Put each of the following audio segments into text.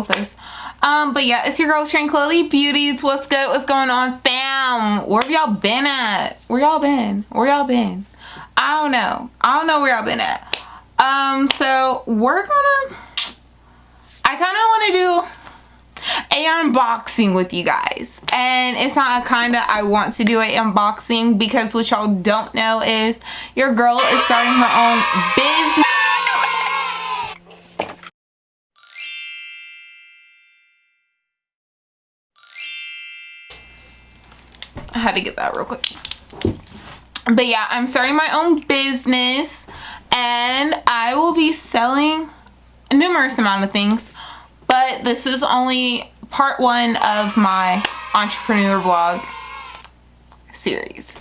Face. But yeah, it's your girl Tranquility Beauties. What's good? What's going on, fam? Where have y'all been at? Where y'all been? Where y'all been? I don't know where y'all been at. So I kind of want to do a unboxing with you guys, and it's not a kind of I want to do a unboxing, because what y'all don't know is your girl is starting her own business. I had to get that real quick. But yeah, I'm starting my own business, and I will be selling a numerous amount of things, but this is only part one of my entrepreneur vlog series.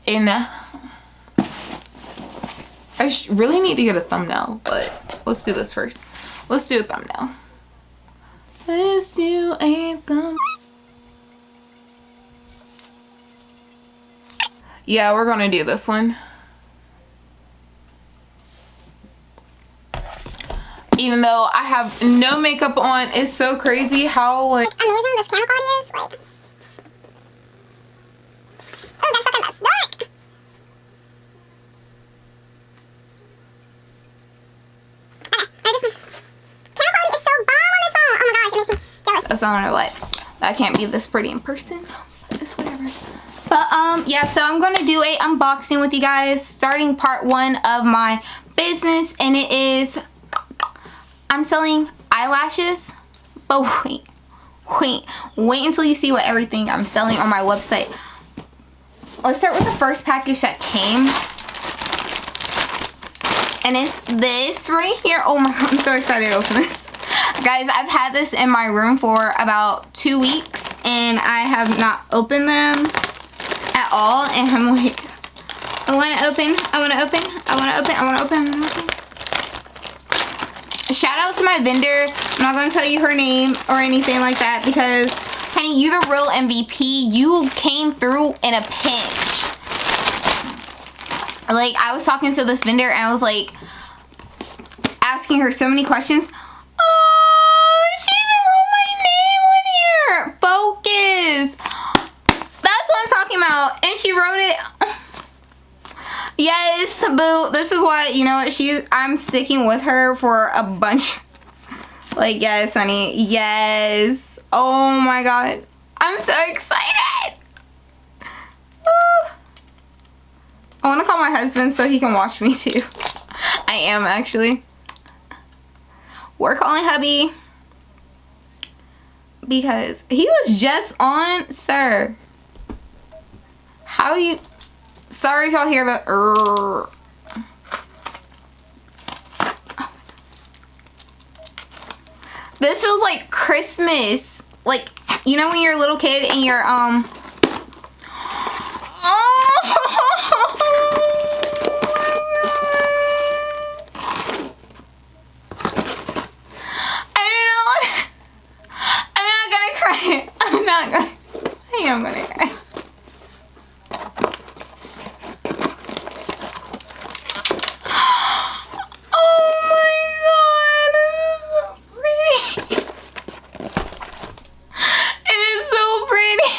And I really need to get a thumbnail, but let's do this first. Let's do a thumbnail. Let's do a thumbnail. Yeah, we're gonna do this one. Even though I have no makeup on, it's so crazy how like amazing this camera quality is. Like, oh, that's fucking dark. Okay, camera quality is so bomb on this phone. Oh my gosh, it makes me jealous. That's not what. That can't be this pretty in person. But it's whatever. But yeah, so I'm gonna do a unboxing with you guys, starting part one of my business, and it is I'm selling eyelashes. But wait until you see what everything I'm selling on my website. Let's start with the first package that came, and it's this right here. Oh my god, I'm so excited to open this. Guys, I've had this in my room for about 2 weeks, and I have not opened them at all, and I'm like, I want to open. Shout out to my vendor. I'm not going to tell you her name or anything like that, because honey, you the real MVP. You came through in a pinch. Like, I was talking to this vendor, and I was like asking her so many questions. Oh, she even wrote my name on here. Focus. That's what I'm talking about. And she wrote it. Yes, boo. This is why, you know what, I'm sticking with her for a bunch. Like, yes, honey. Yes. Oh my god. I'm so excited. Ooh. I want to call my husband so he can watch me too. I am actually. We're calling hubby because he was just on, sir. How you? Sorry if y'all hear the This feels like Christmas. Like, you know when you're a little kid and you're I'm gonna cry. Oh my god, this is so pretty. It is so pretty.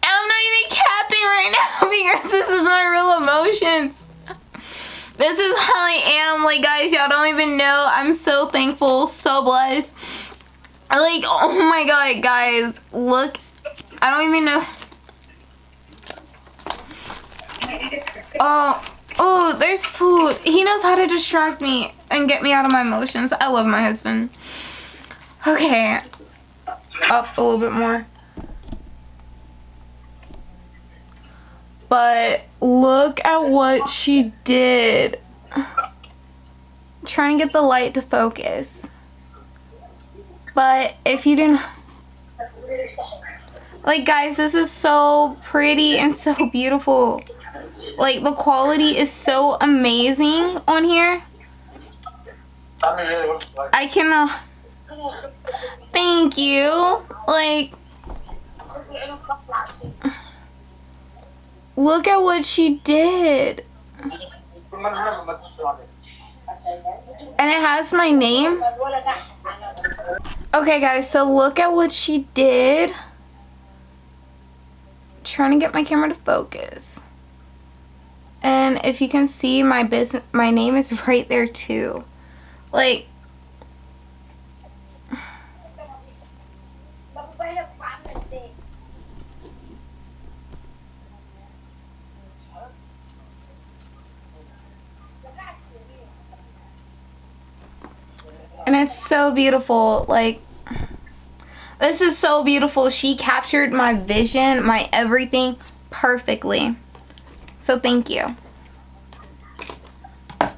I'm not even capping right now, because this is my real emotions. This is how I am. Like, guys, y'all don't even know. I'm so thankful, so blessed. Like, oh my god, guys, look. I don't even know. Oh, there's food. He knows how to distract me and get me out of my emotions. I love my husband. Okay. Up a little bit more. But look at what she did. I'm trying to get the light to focus. But if you didn't... Like, guys, this is so pretty and so beautiful. Like, the quality is so amazing on here. I can, thank you. Like, look at what she did. And it has my name. Okay guys, so look at what she did. Trying to get my camera to focus. And if you can see, my name is right there too. Like, and it's so beautiful. Like, this is so beautiful. She captured my vision, my everything perfectly. So thank you. And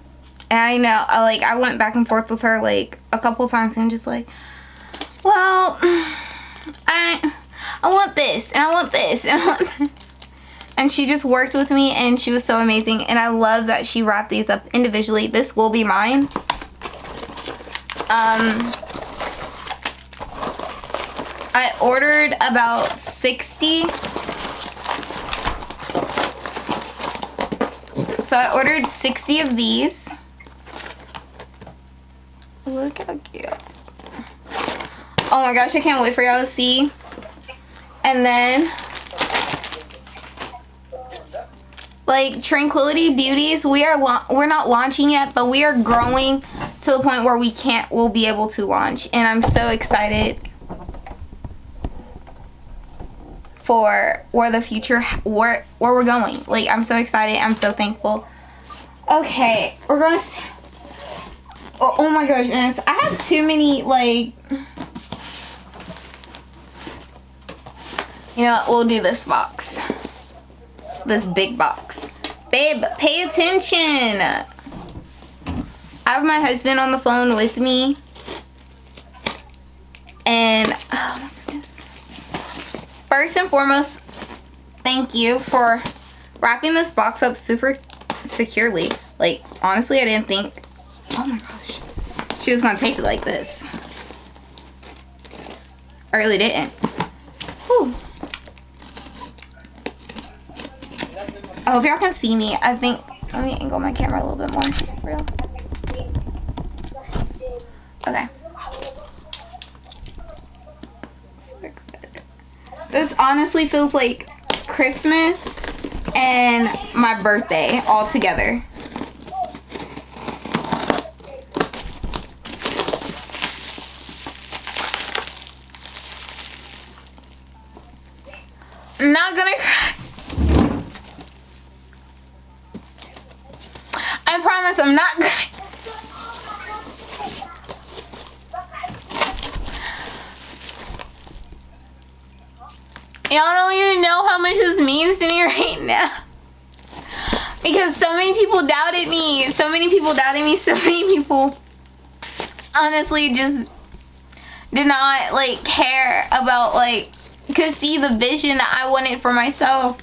I know, I went back and forth with her like a couple times and just like, well, I want this and I want this and I want this. And she just worked with me and she was so amazing. And I love that she wrapped these up individually. This will be mine. I ordered about 60. So I ordered 60 of these. Look how cute. Oh my gosh, I can't wait for y'all to see. And then, like, Tranquility Beauties, we're not launching yet, but we are growing to the point where we'll be able to launch. And I'm so excited for where the future, where we're going. Like, I'm so excited. I'm so thankful. Okay, we're gonna see. Oh my gosh, and I have too many, like, you know what, we'll do this box. This big box. Babe, pay attention. I have my husband on the phone with me. And, oh my goodness. First and foremost, thank you for wrapping this box up super securely. Like, honestly, I didn't think, oh my gosh, she was gonna take it like this. I really didn't. Whew. I hope y'all can see me. I think, let me angle my camera a little bit more. For real. Okay. So excited. This honestly feels like Christmas and my birthday all together. I'm not gonna cry. I promise I'm not gonna. Y'all don't even know how much this means to me right now. Because so many people doubted me. So many people doubted me. So many people honestly just did not, like, care about, like, could see the vision that I wanted for myself.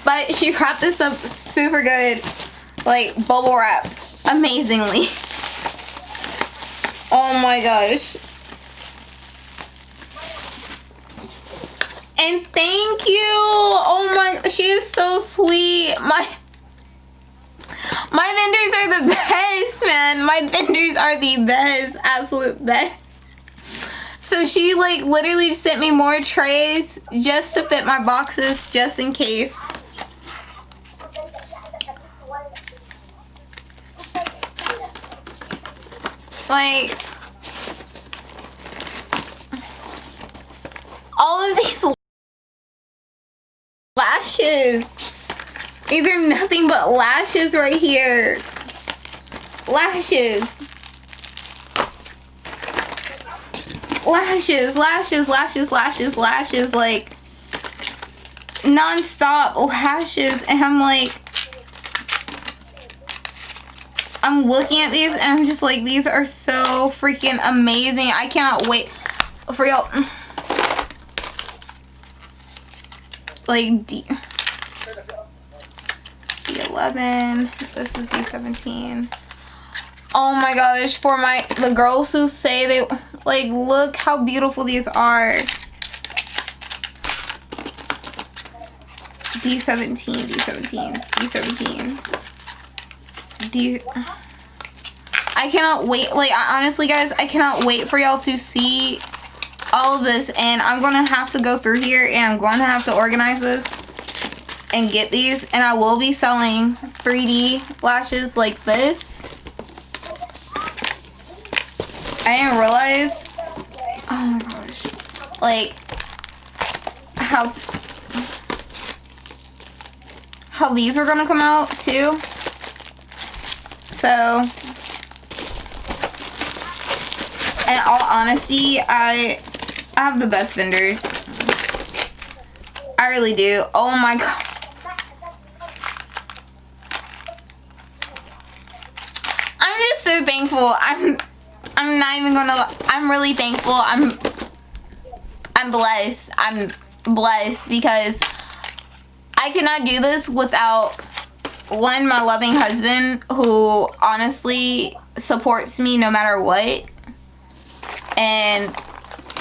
But she wrapped this up super good. Like, bubble wrap amazingly. Oh my gosh. And thank you. Oh my, she is so sweet. My vendors are the best, man. My vendors are the best, absolute best. So she, like, literally sent me more trays just to fit my boxes, just in case. Like, all of these lashes. These are nothing but lashes right here. Lashes. Lashes, lashes, lashes, lashes, lashes, like, non-stop lashes. And I'm like, I'm looking at these and I'm just like, these are so freaking amazing. I cannot wait for y'all. Like, D11. This is D17. Oh my gosh, for the girls who say they, like, look how beautiful these are. D17, D17, D17, D. I cannot wait. Like, honestly, guys, I cannot wait for y'all to see all of this. And I'm going to have to go through here and I'm going to have to organize this and get these. And I will be selling 3D lashes like this. I didn't realize, oh my gosh, like how these were going to come out too. So, in all honesty, I have the best vendors. I really do. Oh my god. I'm just so thankful. I'm not even gonna, I'm really thankful. I'm blessed. I'm blessed because I cannot do this without, one, my loving husband, who honestly supports me no matter what. And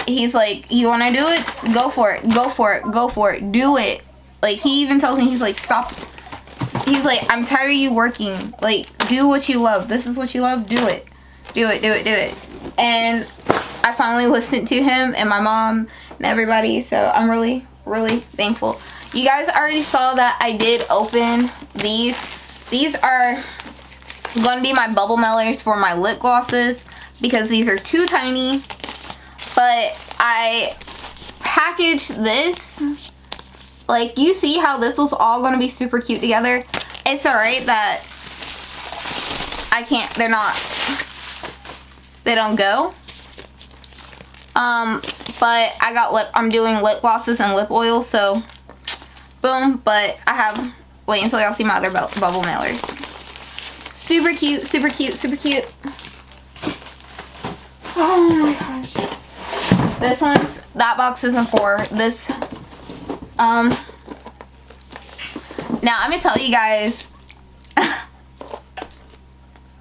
he's like, you want to do it? Go for it. Go for it. Go for it. Do it. Like, he even tells me, he's like, stop. He's like, I'm tired of you working. Like, do what you love. This is what you love. Do it. Do it. Do it. Do it. And I finally listened to him and my mom and everybody. So I'm really, really thankful. You guys already saw that I did open these. These are going to be my bubble mailers for my lip glosses because these are too tiny. But I packaged this. Like, you see how this was all going to be super cute together. It's alright that I can't, they don't go. But I got I'm doing lip glosses and lip oil, so boom. But I have, wait until y'all see my other bubble mailers. Super cute, super cute, super cute. Oh my gosh. This one's, that box isn't for this. Now I'm gonna tell you guys,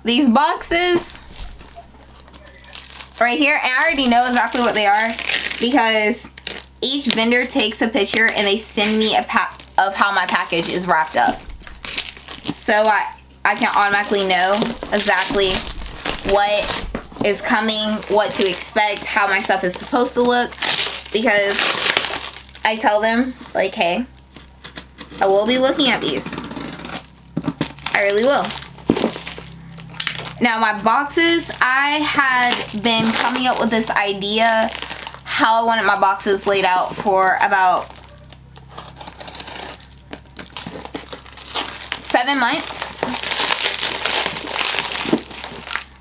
these boxes right here, and I already know exactly what they are because each vendor takes a picture and they send me a pack of how my package is wrapped up. So I can automatically know exactly what is coming, what to expect, how my stuff is supposed to look, because I tell them, like, hey, I will be looking at these. I really will. Now, my boxes, I had been coming up with this idea how I wanted my boxes laid out for about 7 months.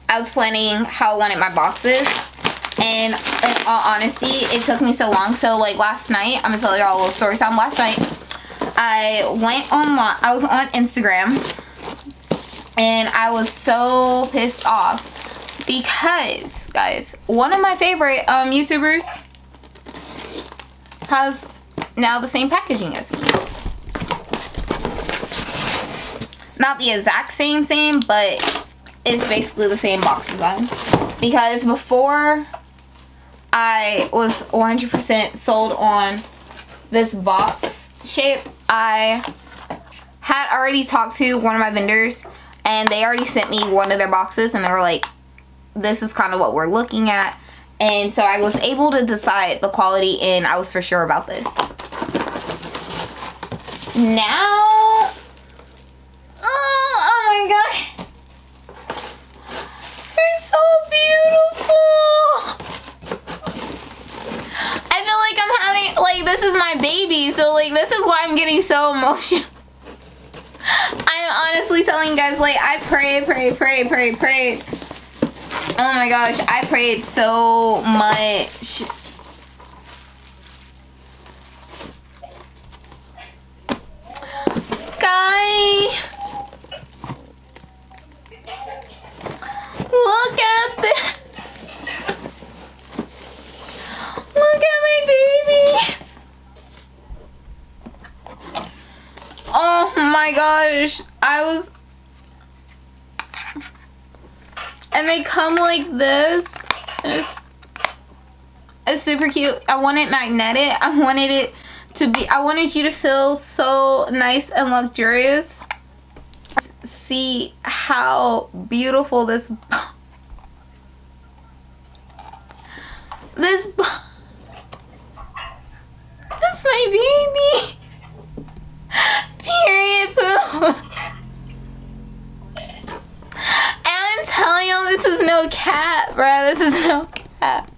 I was planning how I wanted my boxes, and in all honesty, it took me so long. So, like, last night, I'm gonna tell y'all a little story time. Last night, I went online, I was on Instagram, and I was so pissed off because, guys, one of my favorite YouTubers has now the same packaging as me. Not the exact same, but it's basically the same box design. Because before I was 100% sold on this box shape, I had already talked to one of my vendors and they already sent me one of their boxes and they were like, this is kind of what we're looking at. And so I was able to decide the quality and I was for sure about this. Now, oh my god, they're so beautiful. I feel like I'm having, like, this is my baby, so, like, this is why I'm getting so emotional. I'm honestly telling you guys, like, I prayed. Oh my gosh, I prayed so much. Guys, look at this. Look at my babies. Oh my gosh, and they come like this. It's super cute. I want it magnetic. I wanted you to feel so nice and luxurious. See how beautiful this This that's my baby. Period poo. And I'm telling y'all, this is no cap, bruh. This is no cap.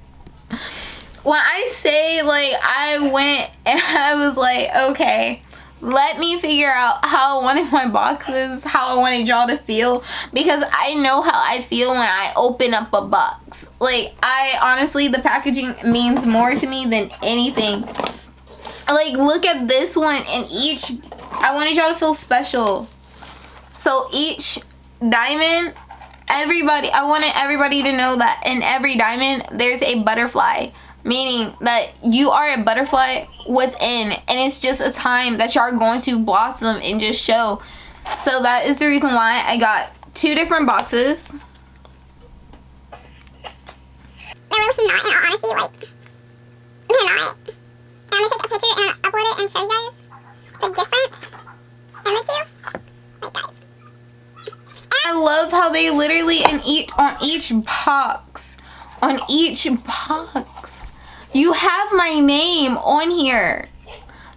When I say, like, I went and I was like, okay, let me figure out how I wanted my boxes, how I wanted y'all to feel, because I know how I feel when I open up a box. Like, I honestly, the packaging means more to me than anything. Like, look at this one, and each, I wanted y'all to feel special. So each diamond, I wanted everybody to know that in every diamond, there's a butterfly. Meaning that you are a butterfly within, and it's just a time that y'all are going to blossom and just show. So that is the reason why I got 2 different boxes. They're really not, in all honesty, like, they're not. I'm gonna take a picture and upload it and show you guys the difference in the two. Like, guys. I love how they literally on each box, you have my name on here.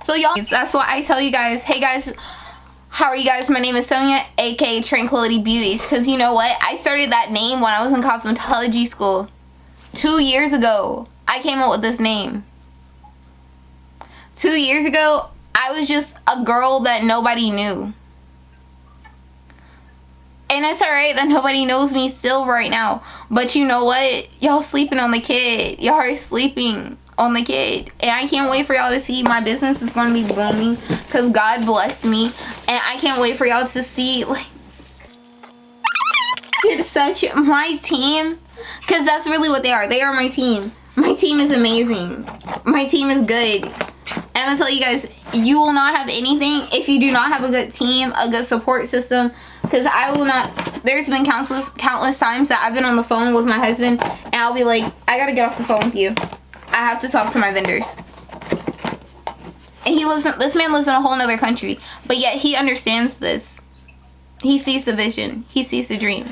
So y'all, that's why I tell you guys, hey guys, how are you guys? My name is Sonia, aka Tranquility Beauties. Because you know what? I started that name when I was in cosmetology school 2 years ago. I came up with this name 2 years ago. I was just a girl that nobody knew. And it's alright that nobody knows me still right now. But you know what? Y'all sleeping on the kid. Y'all are sleeping on the kid. And I can't wait for y'all to see my business is going to be booming. Because God blessed me. And I can't wait for y'all to see, like, it's such my team. Because that's really what they are. They are my team. My team is amazing. My team is good. And I'm going to tell you guys, you will not have anything if you do not have a good team, a good support system. Because I will not, there's been countless times that I've been on the phone with my husband and I'll be like, I gotta get off the phone with you. I have to talk to my vendors. And this man lives in a whole nother country, but yet he understands this. He sees the vision. He sees the dream.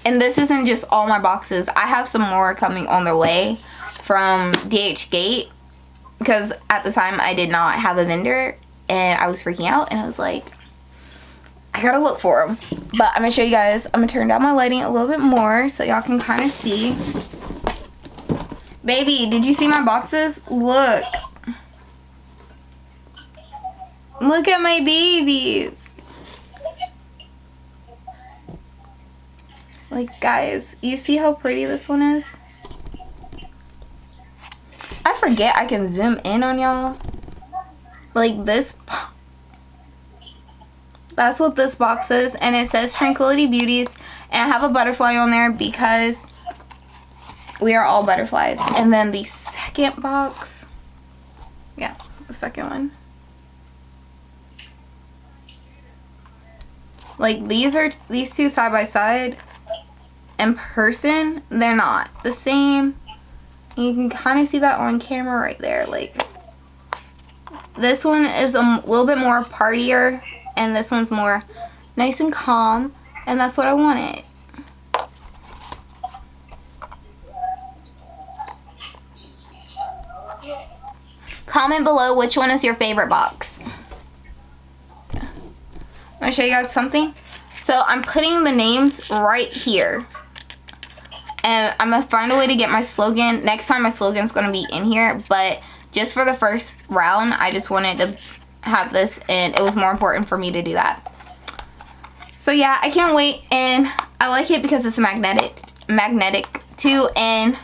And this isn't just all my boxes. I have some more coming on their way from DH Gate, because at the time I did not have a vendor and I was freaking out and I was like, I gotta look for them. But I'm gonna show you guys. I'm gonna turn down my lighting a little bit more so y'all can kind of see. Baby, did you see my boxes? Look. Look at my babies. Like, guys, you see how pretty this one is? I forget I can zoom in on y'all. Like this. That's what this box is, and it says Tranquility Beauties, and I have a butterfly on there because we are all butterflies. And then the second box, yeah, the second one, like these two side by side. In person, they're not the same. You can kind of see that on camera right there. Like, this one is a little bit more partier, and this one's more nice and calm, and that's what I wanted. Comment below which one is your favorite box. I'm gonna show you guys something. So I'm putting the names right here, and I'm gonna find a way to get my slogan. Next time my slogan's gonna be in here, but just for the first round, I just wanted to have this, and it was more important for me to do that. So yeah, I can't wait, and I like it because it's magnetic too, and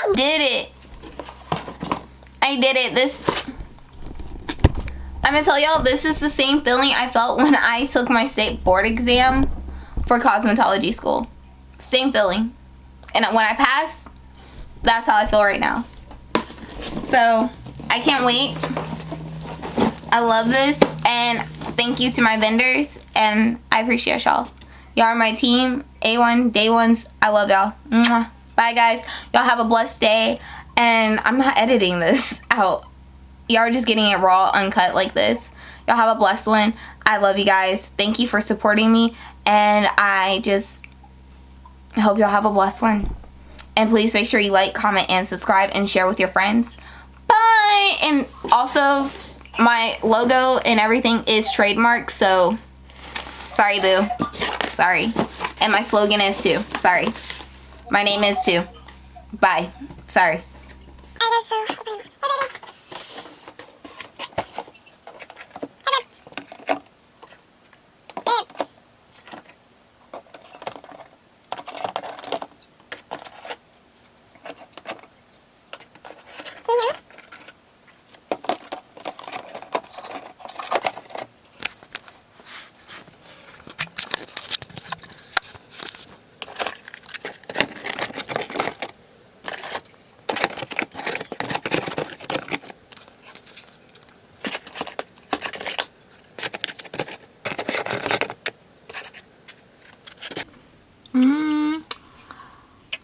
I did it. This, I'm gonna tell y'all, this is the same feeling I felt when I took my state board exam for cosmetology school. Same feeling. And when I passed, that's how I feel right now. So I can't wait. I love this, and thank you to my vendors, and I appreciate y'all. Y'all are my team. A1, day ones. I love y'all. Bye guys. Y'all have a blessed day, and I'm not editing this out. Y'all are just getting it raw, uncut like this. Y'all have a blessed one. I love you guys. Thank you for supporting me, and I just I hope y'all have a blessed one. And please make sure you like, comment, and subscribe, and share with your friends. Bye! And also, my logo and everything is trademarked, so sorry, boo. Sorry. And my slogan is too. Sorry. My name is too. Bye. Sorry.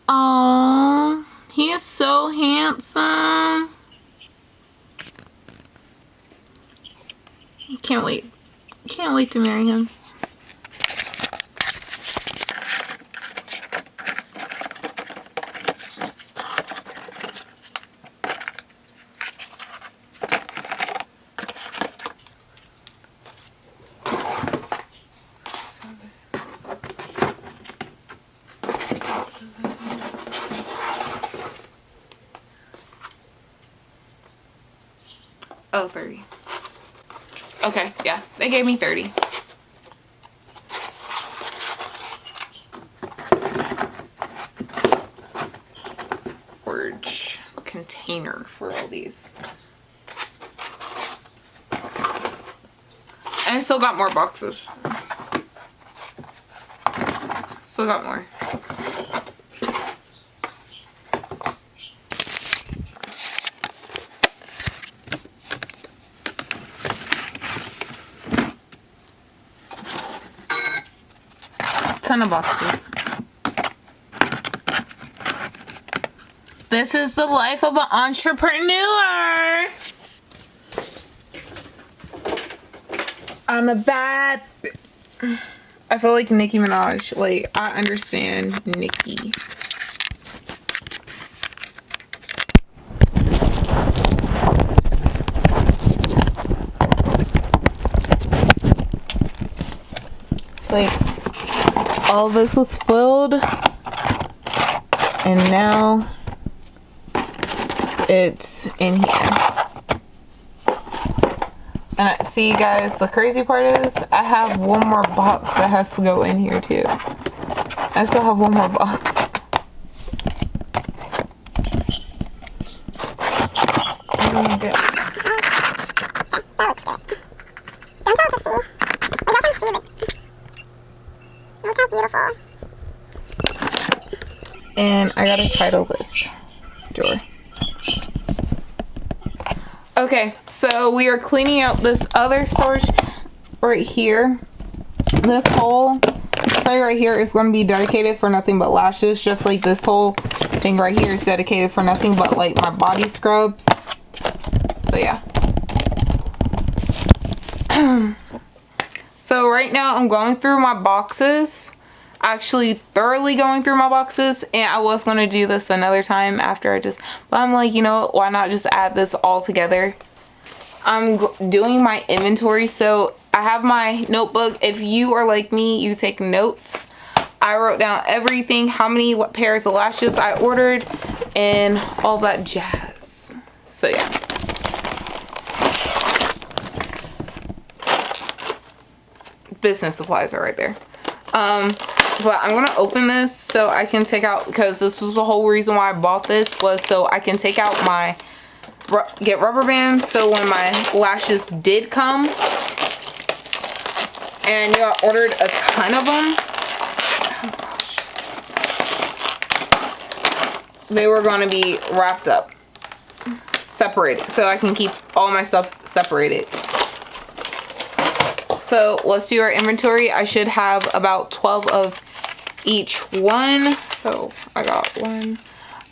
Aww, he is so handsome. Can't wait. Can't wait to marry him. Oh, 30. Okay, yeah, they gave me 30. Storage container for all these. And I still got more boxes. Still got more. Ton of boxes. This is the life of an entrepreneur. I'm a bad. I feel like Nicki Minaj. Like, I understand Nicki. Like, all this was filled, and now it's in here. And see, guys, the crazy part is I have one more box that has to go in here too. I still have one more box. Oh my God. And I gotta title this drawer. Okay, so we are cleaning out this other storage right here. This whole tray right here is going to be dedicated for nothing but lashes, just like this whole thing right here is dedicated for nothing but like my body scrubs. So yeah. So right now I'm going through my boxes. Actually thoroughly going through my boxes, and I was going to do this another time after but I'm like, you know, why not just add this all together. I'm doing my inventory, so I have my notebook. If you are like me, you take notes. I wrote down everything, how many pairs of lashes I ordered and all that jazz. So yeah. Business supplies are right there. But I'm gonna open this so I can take out, because this was the whole reason why I bought this, was so I can take out my get rubber bands, so when my lashes did come, and I ordered a ton of them, they were going to be wrapped up, separated, so I can keep all my stuff separated. So let's do our inventory. I should have about 12 of each one. So I got one.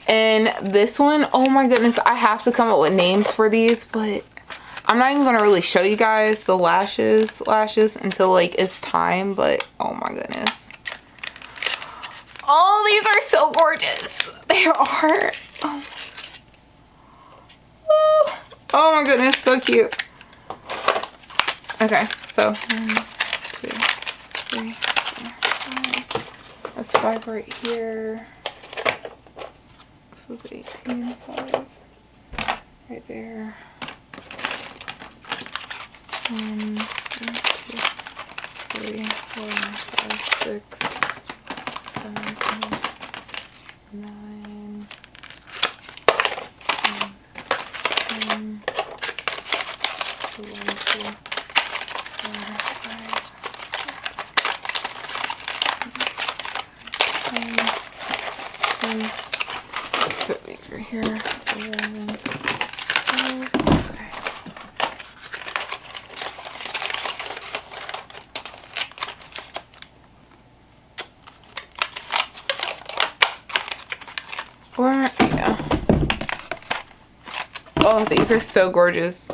And this one, oh my goodness, I have to come up with names for these, but I'm not even going to really show you guys the lashes until like it's time, but oh my goodness. Oh, these are so gorgeous. They are. Oh my goodness, so cute. Okay, so 1, 2, 3, 4, 5. That's 5 right here. This was 18, 5 right there. 1, 2, 3, 4, 5, 6, 7, 8, 9, 10, 11, 12, 10. So these are here. 11, 12. Okay. Yeah. Oh, these are so gorgeous.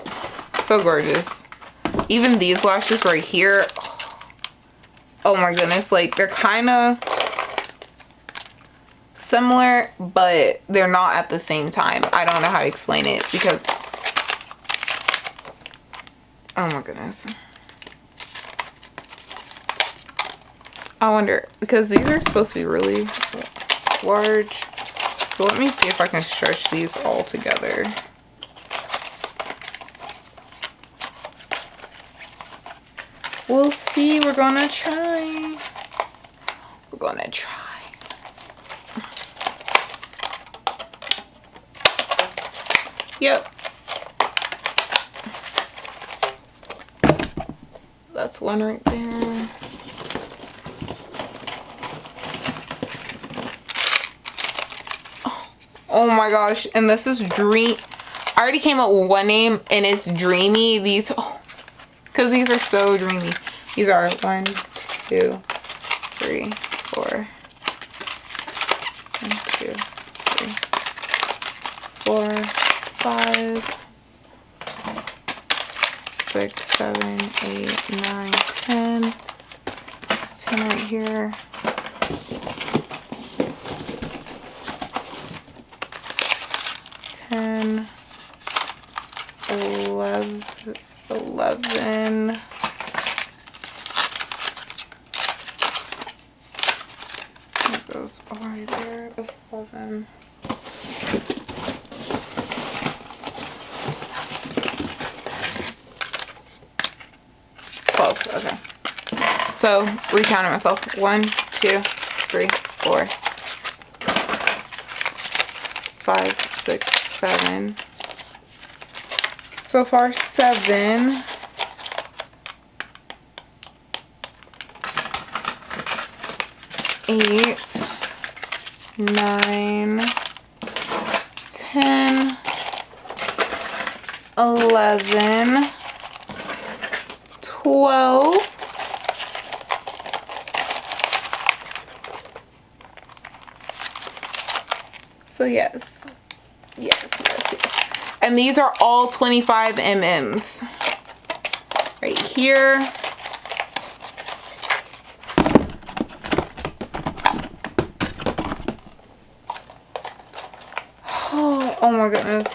So gorgeous. Even these lashes right here. Oh my goodness. Like, they're kind of similar, but they're not at the same time. I don't know how to explain it because, oh my goodness. I wonder, because these are supposed to be really large. So let me see if I can stretch these all together. We'll see. We're gonna try. We're gonna try. Yep. That's one right there. Oh my gosh. And this is Dream. I already came up with one name and it's Dreamy. These, because these are so dreamy. These are 1, 2, 3, 4. 1, 2, 3, 4, 5, 6, 7, 8, 9, 10. It's 10 right here. 10, 11, 11. It goes all right there. That's 11. Okay. So recounting myself. 1, 2, 3, 4, 5, 6, 7. So far 7. 8, 9, 10, 11, 12. So yes. Yes. And these are all 25 mm's. Right here. Oh my goodness.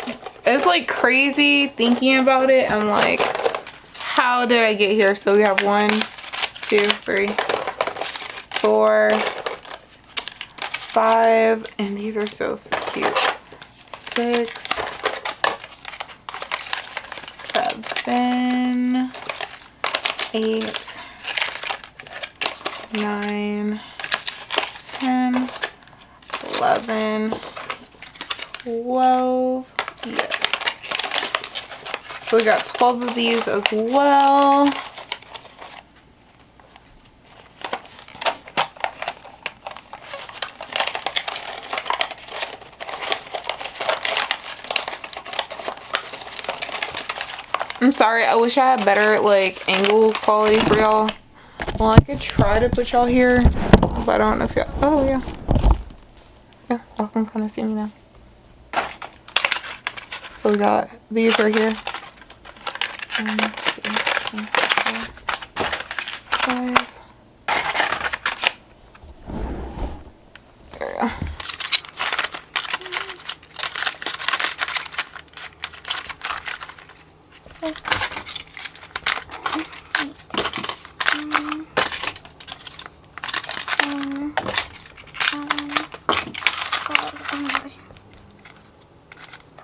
It's like crazy thinking about it. I'm like, how did I get here? So we have 1, 2, 3, 4, 5, and these are so cute. 6, 7, 8, 9, 10, 11, 12. Yes. So we got 12 of these as well. I'm sorry, I wish I had better like angle quality for y'all. Well, I could try to put y'all here, but I don't know if y'all, oh yeah. Yeah, y'all can kind of see me now. So we got these right here. 1, 2, 3, 4, 5.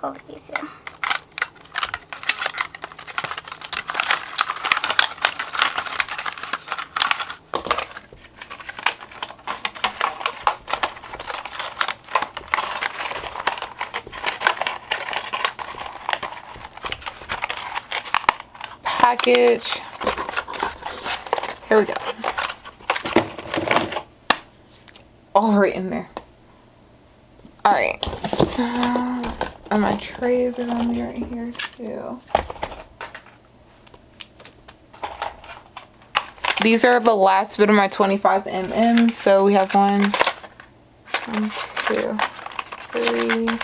12 of these too. Package. Here we go. All right in there. All right. So, and my trays are on me right here too. These are the last bit of my 25 mm. So we have 1, 2, 3.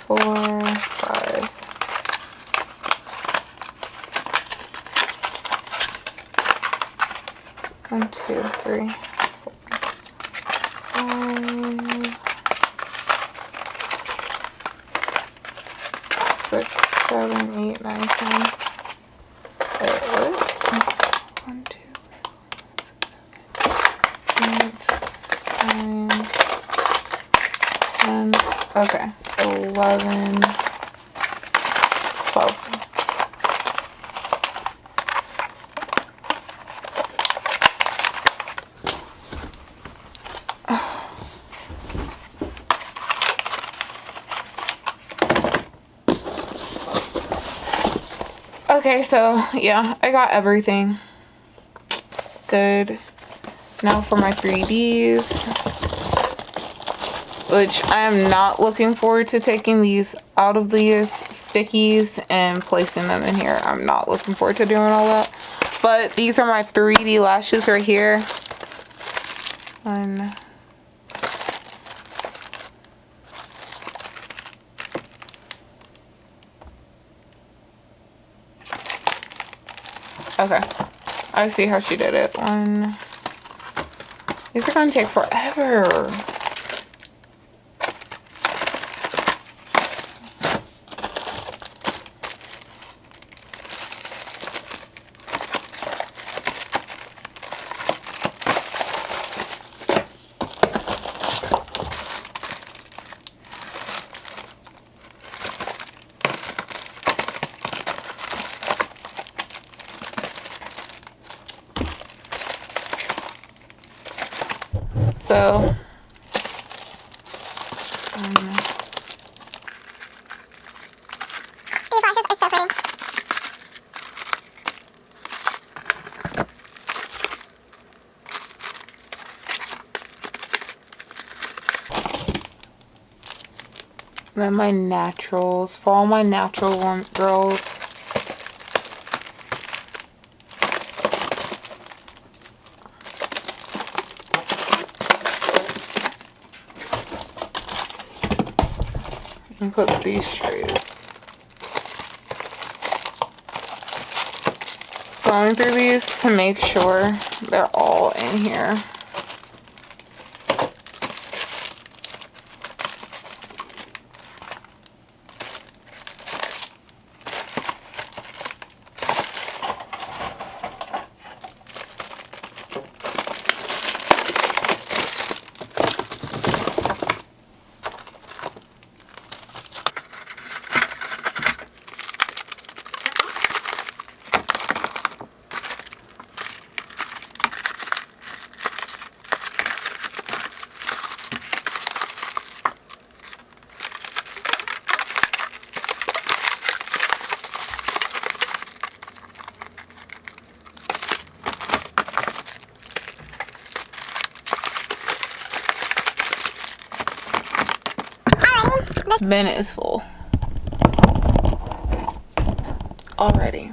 4, 5. 1, 2, 3, 4, 5, 6, 7, 8, 9, 10. Wait, what? 1, 2, 3, 4, 6, 7, 8, 9, 10. Okay. 11, 12. Okay, so yeah, I got everything. Good. Now for my 3Ds. Which I am not looking forward to taking these out of these stickies and placing them in here. I'm not looking forward to doing all that. But these are my 3D lashes right here. 1. Okay. I see how she did it. 1. These are going to take forever. So, These lashes are so pretty. then my naturals. For all my natural girls. And put these trays. Going through these to make sure they're all in here. Bin is full already.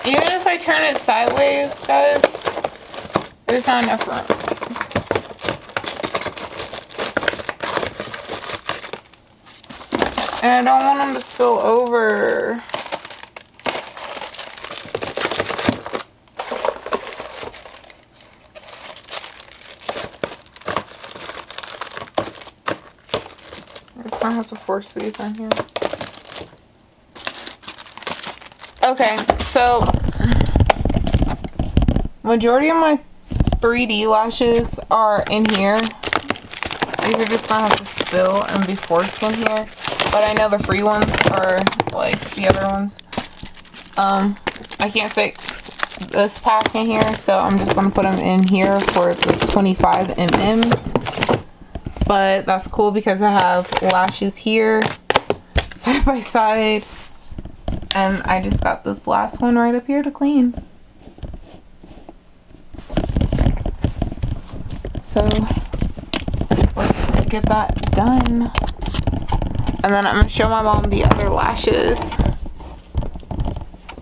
Even if I turn it sideways, guys, there's not enough room. And I don't want them to spill over. just gonna have to force these in here. Okay, so majority of my 3D lashes are in here. These are just gonna have to spill and be forced in here. But I know the free ones are like the other ones. I can't fix this pack in here, so I'm just gonna put them in here for the 25 mm's. But that's cool because I have lashes here side by side, and I just got this last one right up here to clean. So let's get that done, and then I'm gonna show my mom the other lashes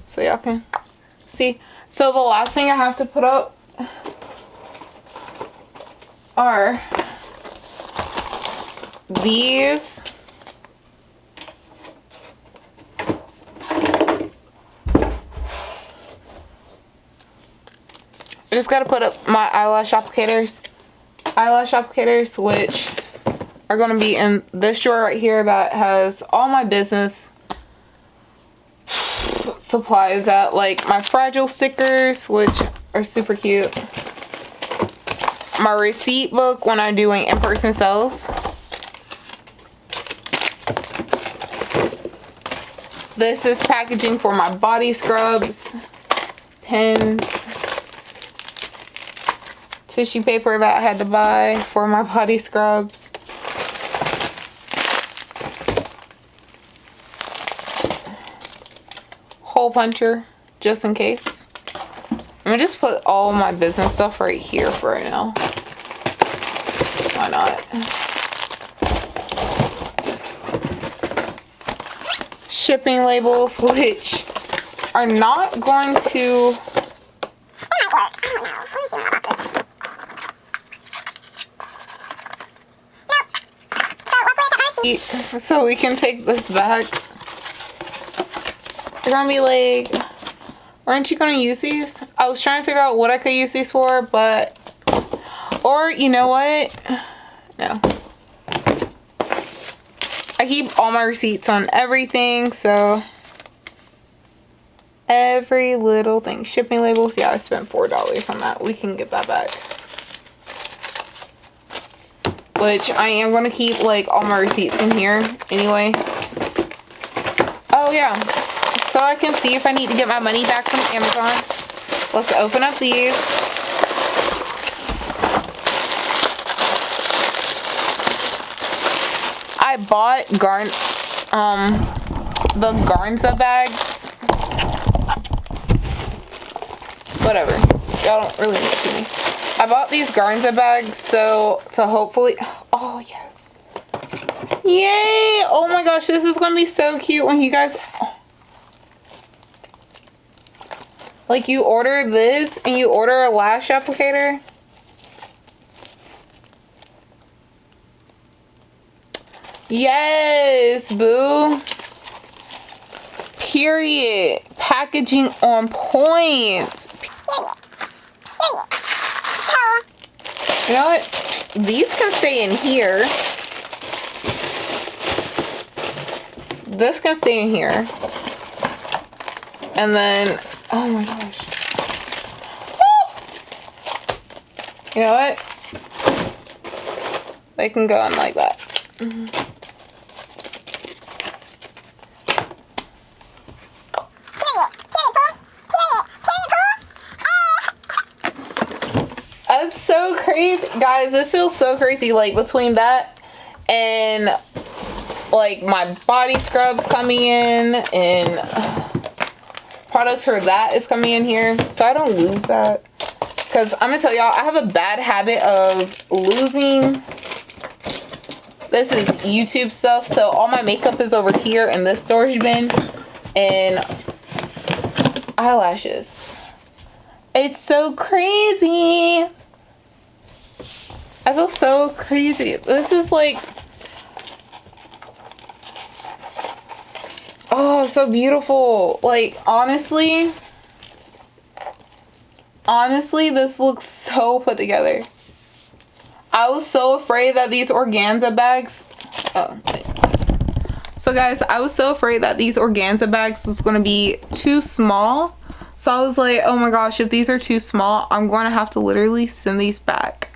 so y'all can see. So the last thing I have to put up are these. I just gotta put up my eyelash applicators, which are gonna be in this drawer right here that has all my business supplies at, like my fragile stickers, which are super cute, my receipt book when I'm doing in-person sales, this is packaging for my body scrubs, pens, tissue paper that I had to buy for my body scrubs, hole puncher just in case. I'm gonna just put all my business stuff right here for right now. Why not? Shipping labels, which are not going to... So we can take this back. They're gonna be like, aren't you gonna use these? I was trying to figure out what I could use these for, but, or you know what? No. I keep all my receipts on everything, so every little thing. Shipping labels, yeah, I spent $4 on that. We can get that back. Which I am going to keep like all my receipts in here anyway. Oh yeah, so I can see if I need to get my money back from Amazon. Let's open up these. I bought the Garnza bags. Whatever, y'all don't really need to see me. I bought these Garnza bags so to hopefully, oh yes, yay, oh my gosh, this is gonna be so cute when you guys, like you order this and you order a lash applicator. Yes, boo. Period. Packaging on point. You know what? These can stay in here. This can stay in here. And then, oh my gosh. You know what? They can go in like that. That's so crazy, guys. This feels so crazy. Like between that and like my body scrubs coming in and products for that is coming in here, so I don't lose that. Because I'm gonna tell y'all, I have a bad habit of losing. This is YouTube stuff, so all my makeup is over here in this storage bin, and eyelashes. It's so crazy. I feel so crazy. This is like, oh, so beautiful. Like, honestly, this looks so put together. I was so afraid that these organza bags, oh, wait. So guys, I was so afraid that these organza bags was going to be too small. So I was like, oh my gosh, if these are too small, I'm going to have to literally send these back.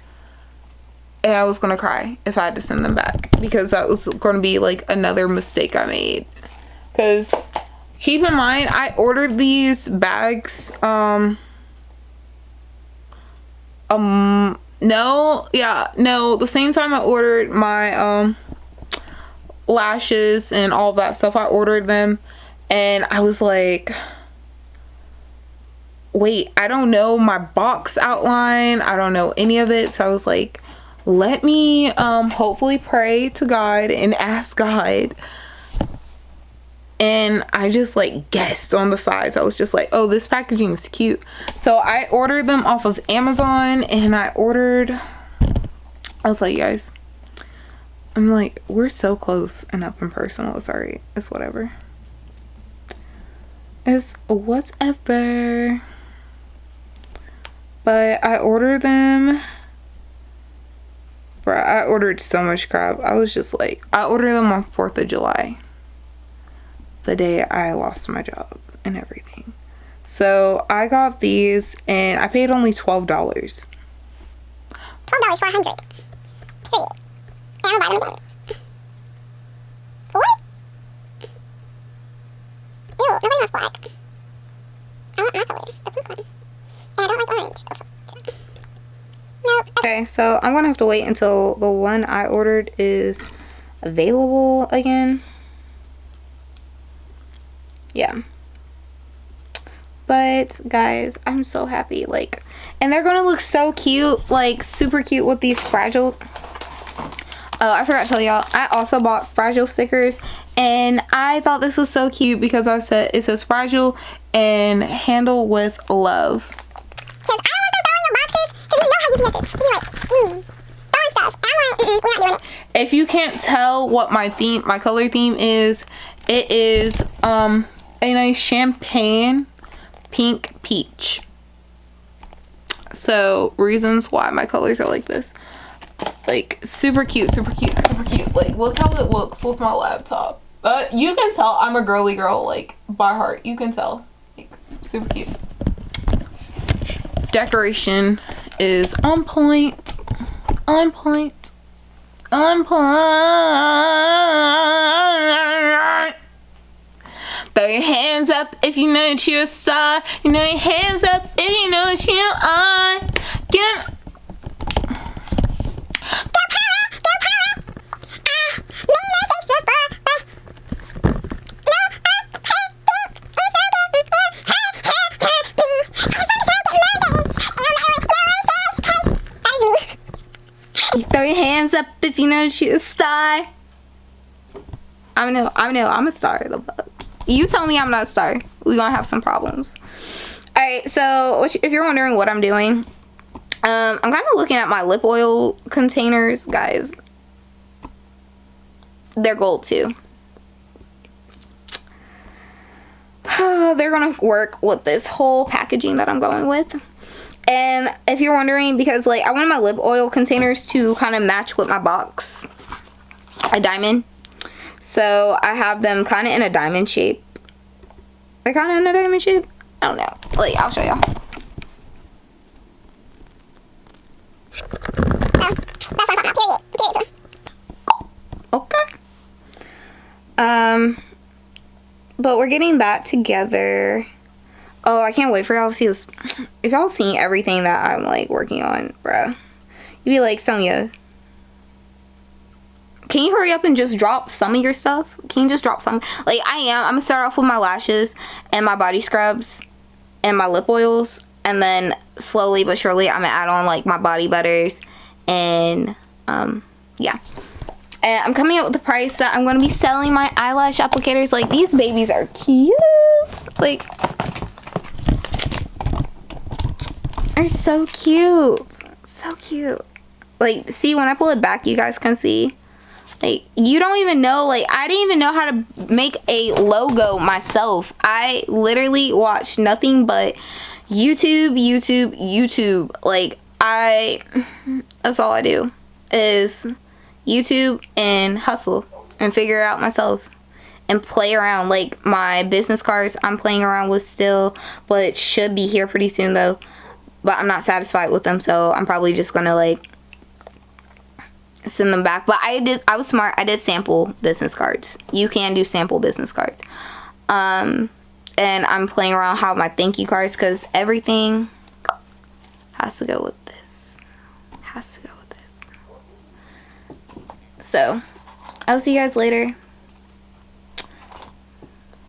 And I was going to cry if I had to send them back, because that was going to be like another mistake I made. Because keep in mind, I ordered these bags, the same time I ordered my, lashes and all that stuff. I ordered them, and I was like, wait, I don't know my box outline. I don't know any of it. So I was like, let me, hopefully pray to God and ask God. And I just like guessed on the size. I was just like, oh, this packaging is cute. So I ordered them off of Amazon, and I was like, guys, I'm like, we're so close and up and personal. It's alright. It's whatever. It's whatever. But I ordered them. Bruh, I ordered so much crap. I was just like, I ordered them on 4th of July. The day I lost my job and everything. So I got these, and I paid only $12. $12 for 100. Period. And I'll buy them again. For what? Ew, nobody wants black. I want my color, the pink one. And I don't like orange. Nope. Okay, so I'm gonna have to wait until the one I ordered is available again. Yeah. But guys, I'm so happy. Like, and they're gonna look so cute, like super cute with these fragile. Oh, I forgot to tell y'all, I also bought fragile stickers, and I thought this was so cute because it says fragile and handle with love. Because I don't want them throwing your boxes, because you know how UPS is. You be like, throwing stuff. And I'm like, we're not doing it. If you can't tell what my color theme is, it is a nice champagne pink peach. So reasons why my colors are like this. Like super cute, super cute, super cute. Like look how it looks with my laptop. You can tell I'm a girly girl, like by heart. You can tell. Like super cute. Decoration is on point. On point. On point. Throw your hands up if you know that you're a star. You know your hands up if you know that you are. Get throw your hands up if you know that you're a star. I know, I'm a star. You tell me I'm not a star, we're gonna have some problems. Alright, so if you're wondering what I'm doing, I'm kind of looking at my lip oil containers, guys. They're gold too. They're gonna work with this whole packaging that I'm going with. And if you're wondering, because like I wanted my lip oil containers to kind of match with my box, a diamond. So I have them kind of in a diamond shape. They're kind of in a diamond shape. I don't know. Like, I'll show y'all. Okay. But we're getting that together. Oh, I can't wait for y'all to see this. If y'all seen everything that I'm like working on, bruh, you'd be like, Sonia, can you hurry up and just drop some of your stuff? Can you just drop some? Like, I'm gonna start off with my lashes and my body scrubs and my lip oils, and then slowly but surely I'm gonna add on like my body butters and yeah. And I'm coming up with the price that I'm gonna be selling my eyelash applicators. Like, these babies are cute. Like, they're so cute. So cute. Like, see, when I pull it back, you guys can see. Like, you don't even know, like, I didn't even know how to make a logo myself. I literally watched nothing but YouTube. Like, that's all I do is YouTube and hustle and figure it out myself. and play around. Like my business cards I'm playing around with still, but it should be here pretty soon though. But I'm not satisfied with them, so I'm probably just gonna like send them back. But I was smart. I did sample business cards. You can do sample business cards. And I'm playing around how my thank you cards, because everything has to go with this. Has to go with this. So I'll see you guys later.